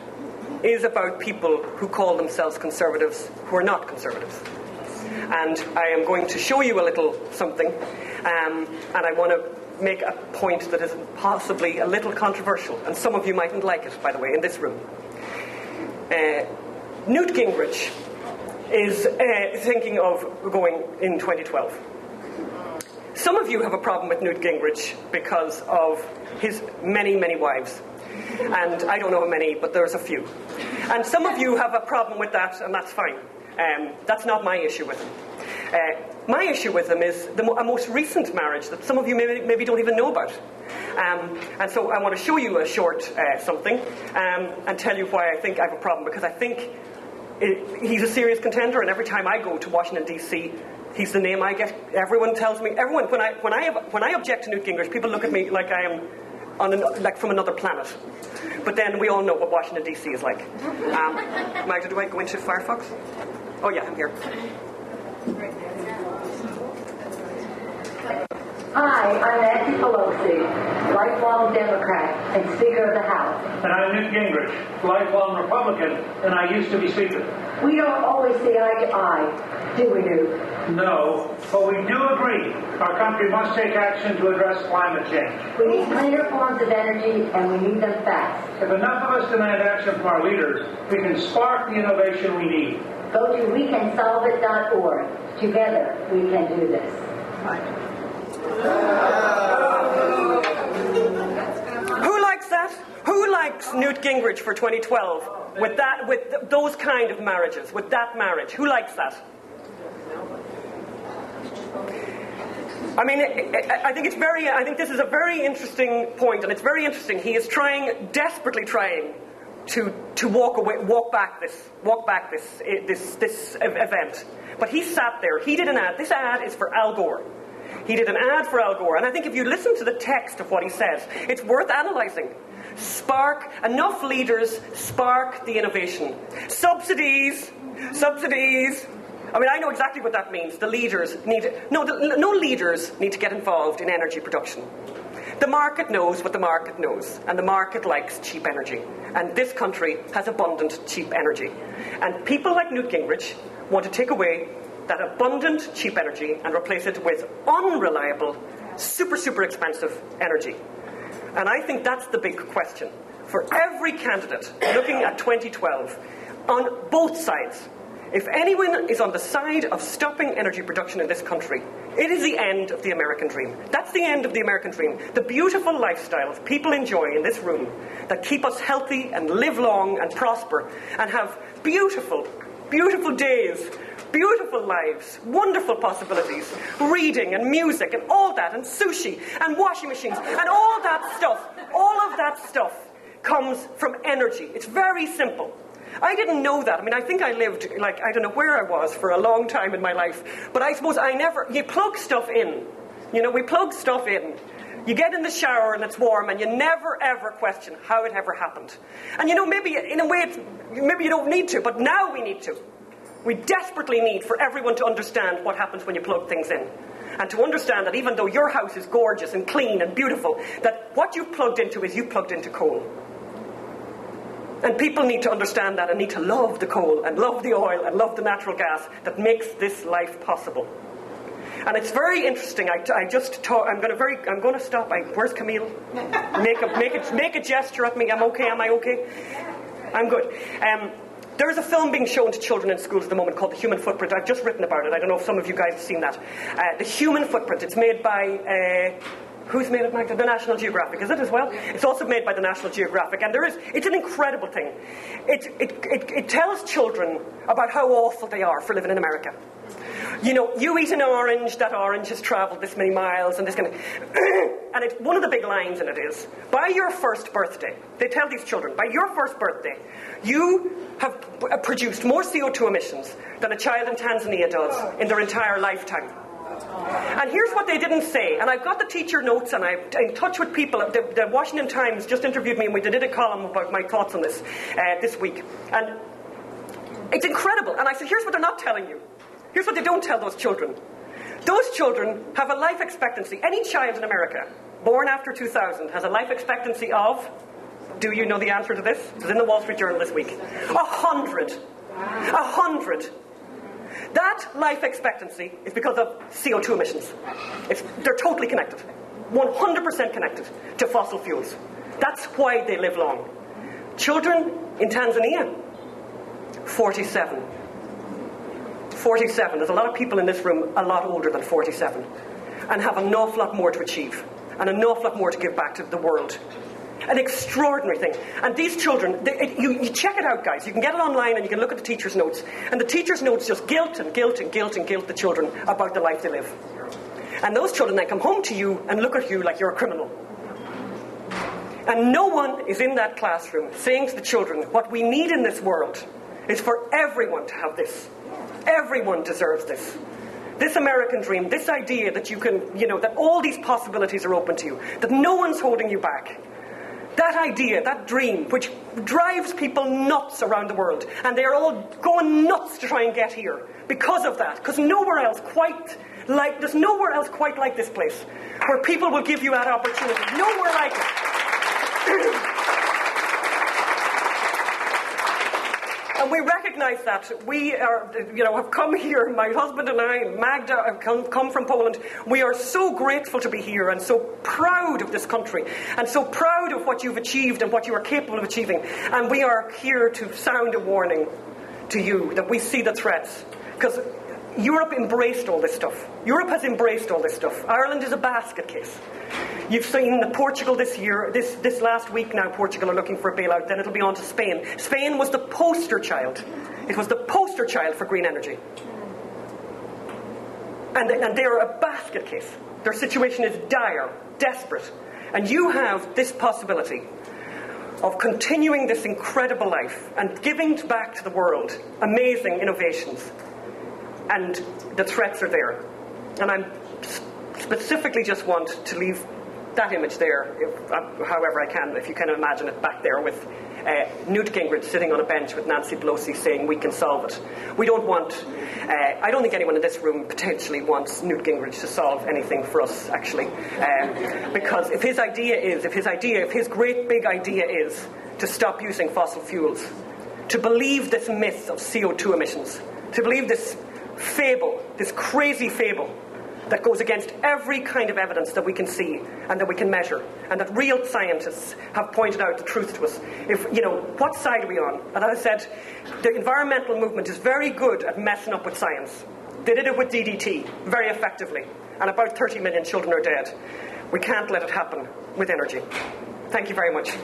is about people who call themselves conservatives who are not conservatives. And I am going to show you a little something, and I want to make a point that is possibly a little controversial, and some of you mightn't like it, by the way, in this room. Newt Gingrich is thinking of going in 2012. Some of you have a problem with Newt Gingrich because of his many, many wives. And I don't know how many, but there's a few. And some of you have a problem with that, and that's fine. That's not my issue with him. My issue with him is a most recent marriage that some of you maybe don't even know about. And so I want to show you a short something and tell you why I think I have a problem, because I think he's a serious contender, and every time I go to Washington, D.C., he's the name I get. Everyone tells me, when I object to Newt Gingrich, people look at me like I am like from another planet. But then we all know what Washington, D.C. is like. Magda, do I go into Firefox? Oh yeah, I'm here. Hi, I'm Nancy Pelosi, lifelong Democrat and Speaker of the House. And I'm Newt Gingrich, lifelong Republican, and I used to be Speaker. We don't always see eye to eye, do we, Newt? No, but we do agree our country must take action to address climate change. We need cleaner forms of energy, and we need them fast. If enough of us demand action from our leaders, we can spark the innovation we need. Go to wecansolveit.org. Together, we can do this. Who likes that? Who likes Newt Gingrich for 2012 with those kind of marriages, with that marriage? Who likes that? I mean, I think this is a very interesting point, and it's very interesting. He is desperately trying to walk back this event. But he sat there. He did an ad. This ad is for Al Gore. He did an ad for Al Gore, and I think if you listen to the text of what he says, it's worth analysing. Enough leaders spark the innovation. Subsidies. I mean, I know exactly what that means. No leaders need to get involved in energy production. The market knows what the market knows, and the market likes cheap energy. And this country has abundant cheap energy. And people like Newt Gingrich want to take away that abundant cheap energy and replace it with unreliable, super, super expensive energy. And I think that's the big question for every candidate looking at 2012 on both sides. If anyone is on the side of stopping energy production in this country, it is the end of the American dream. That's the end of the American dream. The beautiful lifestyles people enjoy in this room that keep us healthy and live long and prosper and have beautiful, beautiful days, beautiful lives, wonderful possibilities, reading and music and all that, and sushi and washing machines and all of that stuff comes from energy. It's very simple. I didn't know that. I mean, I think I lived, I don't know where I was for a long time in my life, but I suppose you plug stuff in. We plug stuff in. You get in the shower and it's warm and you never ever question how it ever happened. And maybe in a way, maybe you don't need to, but now we need to. We desperately need for everyone to understand what happens when you plug things in. And to understand that even though your house is gorgeous and clean and beautiful, that what you've plugged into is you plugged into coal. And people need to understand that and need to love the coal and love the oil and love the natural gas that makes this life possible. And it's very interesting. I'm going to stop. Where's Camille? Make a gesture at me. I'm okay. Am I okay? I'm good. There is a film being shown to children in schools at the moment called The Human Footprint. I've just written about it. I don't know if some of you guys have seen that. The Human Footprint. It's made by... who's made it, Magda? The National Geographic, is it as well? It's also made by the National Geographic, and it's an incredible thing. It tells children about how awful they are for living in America. You eat an orange, that orange has travelled this many miles, and this kind of... and one of the big lines in it is, by your first birthday, they tell these children, by your first birthday, you have produced more CO2 emissions than a child in Tanzania does in their entire lifetime. And here's what they didn't say, and I've got the teacher notes, and I'm in touch with people. The Washington Times just interviewed me, and we did a column about my thoughts on this week. And it's incredible. And I said, here's what they're not telling you. Here's what they don't tell those children. Those children have a life expectancy. Any child in America born after 2000 has a life expectancy of, do you know the answer to this? It's in the Wall Street Journal this week. 100. 100. That life expectancy is because of CO2 emissions. They're totally connected. 100% connected to fossil fuels. That's why they live long. Children in Tanzania, 47. 47. There's a lot of people in this room a lot older than 47 and have an awful lot more to achieve and an awful lot more to give back to the world. An extraordinary thing. And these children, you check it out, guys. You can get it online and you can look at the teacher's notes. And the teacher's notes just guilt the children about the life they live. And those children then come home to you and look at you like you're a criminal. And no one is in that classroom saying to the children, what we need in this world is for everyone to have this. Everyone deserves this. This American dream, this idea that you can, that all these possibilities are open to you, that no one's holding you back. That idea, that dream, which drives people nuts around the world, and they're all going nuts to try and get here because of that, because there's nowhere else quite like this place, where people will give you that opportunity. Nowhere like it. And we recognise that. We are, have come here, my husband and I, Magda, have come from Poland. We are so grateful to be here and so proud of this country and so proud of what you've achieved and what you are capable of achieving. And we are here to sound a warning to you that we see the threats. Because Europe embraced all this stuff. Europe has embraced all this stuff. Ireland is a basket case. You've seen Portugal this year, this last week now, Portugal are looking for a bailout, then it'll be on to Spain. Spain was the poster child. It was the poster child for green energy. And they're a basket case. Their situation is dire, desperate. And you have this possibility of continuing this incredible life and giving back to the world amazing innovations. And the threats are there. And I specifically just want to leave that image there, however I can, if you can imagine it back there with Newt Gingrich sitting on a bench with Nancy Pelosi saying we can solve it. We don't want, I don't think anyone in this room potentially wants Newt Gingrich to solve anything for us, actually. Because if his great big idea is to stop using fossil fuels, to believe this myth of CO2 emissions, to believe this fable, this crazy fable that goes against every kind of evidence that we can see and that we can measure, and that real scientists have pointed out the truth to us. What side are we on? And as I said, the environmental movement is very good at messing up with science. They did it with DDT very effectively, and about 30 million children are dead. We can't let it happen with energy. Thank you very much.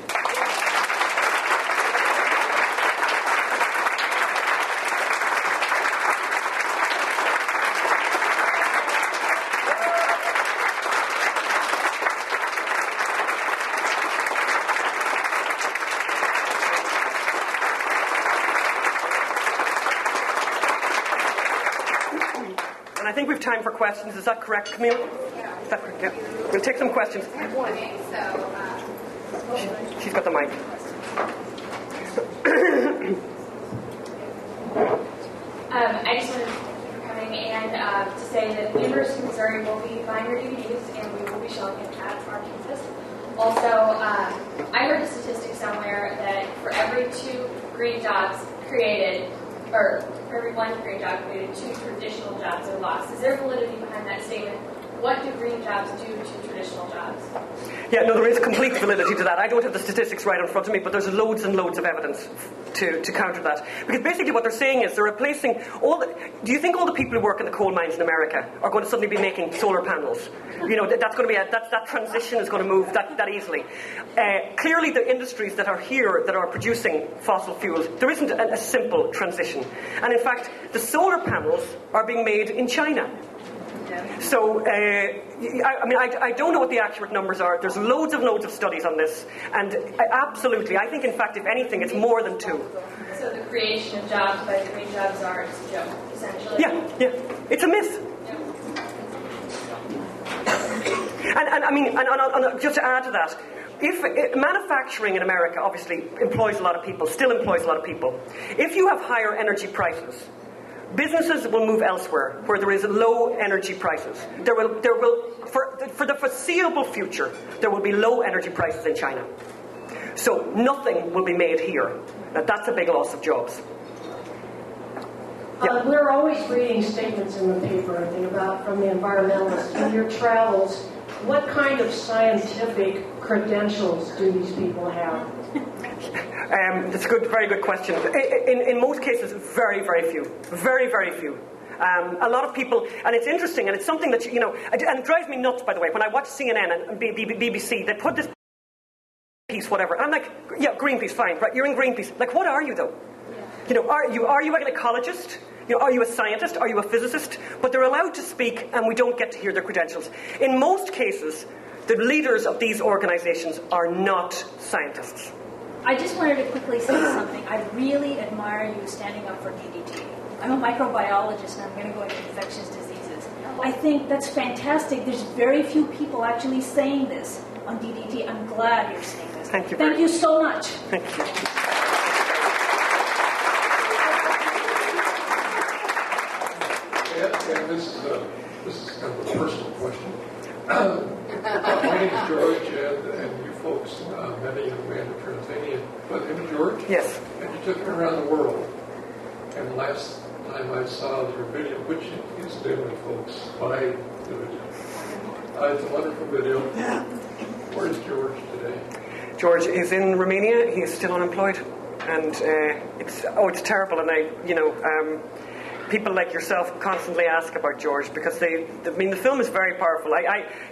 I think we've time for questions. Is that correct, Camille? Yeah. Is that correct? Yeah. We'll take some questions. She's got the mic. I just wanted to thank you for coming and to say that the University of Missouri will be buying your DVDs and we will be showing it at our campus. Also, I heard a statistic somewhere that for every 2 green jobs created, or for every 1 green job created, 2 traditional jobs are lost. Is there validity behind that statement? What do green jobs do to traditional jobs? Yeah, no, there is complete validity to that. I don't have the statistics right in front of me, but there's loads and loads of evidence to counter that. Because basically what they're saying is they're replacing do you think all the people who work in the coal mines in America are going to suddenly be making solar panels? That's going to be that transition is going to move that easily. Clearly the industries that are here that are producing fossil fuels, there isn't a simple transition. And in fact, the solar panels are being made in China. So, I don't know what the accurate numbers are. There's loads of studies on this. And absolutely, I think, in fact, if anything, it's more than 2. So the creation of jobs by the green jobs are a joke, essentially? Yeah. It's a myth. Yeah. And just to add to that, if manufacturing in America obviously employs a lot of people, still employs a lot of people. If you have higher energy prices, businesses will move elsewhere where there is low energy prices. There will for the foreseeable future, there will be low energy prices in China. So nothing will be made here. Now that's a big loss of jobs. Yeah. We're always reading statements in the paper, I think, from the environmentalists. In your travels, what kind of scientific credentials do these people have? That's a good, very good question. In most cases, very, very few. Very, very few. A lot of people, and it's interesting, and it's something that, and it drives me nuts, by the way, when I watch CNN and BBC, they put this piece, whatever. I'm like, yeah, Greenpeace, fine, right? You're in Greenpeace. Like, what are you, though? Are you an ecologist? Are you a scientist? Are you a physicist? But they're allowed to speak, and we don't get to hear their credentials. In most cases, the leaders of these organizations are not scientists. I just wanted to quickly say something. I really admire you standing up for DDT. I'm a microbiologist, and I'm going to go into infectious diseases. I think that's fantastic. There's very few people actually saying this on DDT. I'm glad you're saying this. Thank you. Thank you so much. Thank you. And this is kind of a personal question. My name is George, and you folks, many of them are Trinitarian, but I'm George. Yes. And you took me around the world. And last time I saw your video, which is different, folks, my video. It's a wonderful video. Where's George today? George is in Romania. He is still unemployed, and it's terrible. And people like yourself constantly ask about George because the film is very powerful.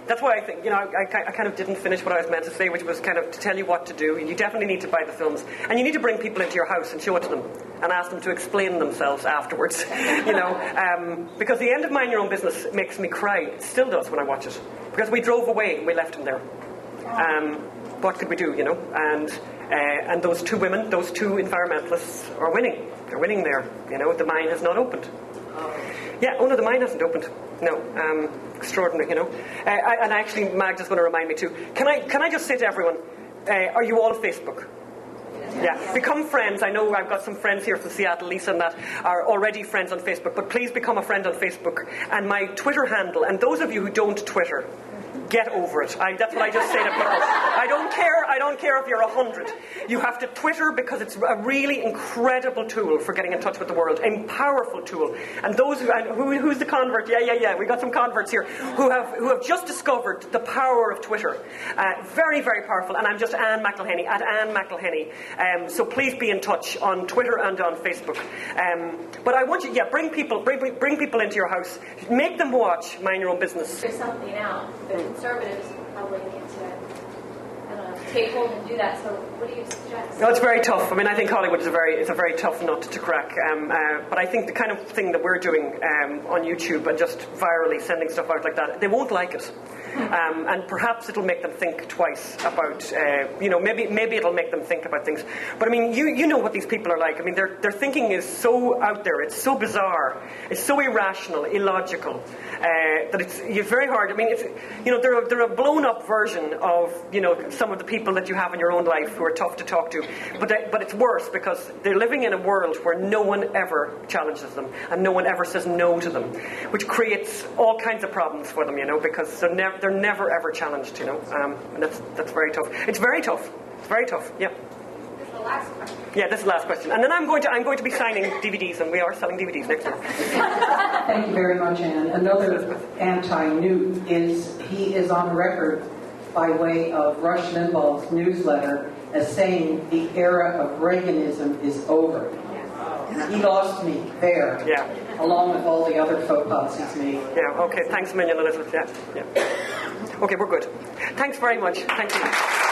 That's why I think, I kind of didn't finish what I was meant to say, which was kind of to tell you what to do. You definitely need to buy the films, and you need to bring people into your house and show it to them and ask them to explain themselves afterwards. Because the end of Mind Your Own Business makes me cry. It still does when I watch it, because we drove away and we left him there. What could we do? And those two women, those two environmentalists, are winning. They're winning there. The mine has not opened. Yeah, no, the mine hasn't opened. No, extraordinary. And actually, Magda's going to remind me too. Can I just say to everyone, are you all on Facebook? Yeah, become friends. I know I've got some friends here from Seattle, Lisa, and that are already friends on Facebook. But please become a friend on Facebook. And my Twitter handle, and those of you who don't Twitter, get over it. That's what I just say to people. I don't care if you're 100. You have to Twitter because it's a really incredible tool for getting in touch with the world. A powerful tool. And those who's the convert? Yeah. We got some converts here who have just discovered the power of Twitter. Very, very powerful. And I'm just Ann McElhinney at Ann McElhinney. So please be in touch on Twitter and on Facebook. But I want you, bring people into your house. Make them watch Mind Your Own Business. There's something out. The conservatives probably need to, take hold and do that. So, what do you suggest? No, it's very tough. I think Hollywood is a very tough nut to crack. But I think the kind of thing that we're doing on YouTube and just virally sending stuff out like that, they won't like it. And perhaps it'll make them think twice about, maybe it'll make them think about things. But you know what these people are like. Their thinking is so out there. It's so bizarre. It's so irrational, illogical that it's very hard. They're a blown up version of some of the people that you have in your own life who are tough to talk to. But it's worse because they're living in a world where no one ever challenges them and no one ever says no to them, which creates all kinds of problems for them. Because they're never ever challenged. And that's very tough. It's very tough. It's very tough. Yeah. This is the last question. Yeah, this is the last question. And then I'm going to be signing DVDs, and we are selling DVDs next year. Thank you very much, Ann. Another anti-Newt is on record by way of Rush Limbaugh's newsletter as saying the era of Reaganism is over. He lost me there, along with all the other faux pas he's made. Yeah, okay, thanks a million, Elizabeth. Yeah. Okay, we're good. Thanks very much. Thank you.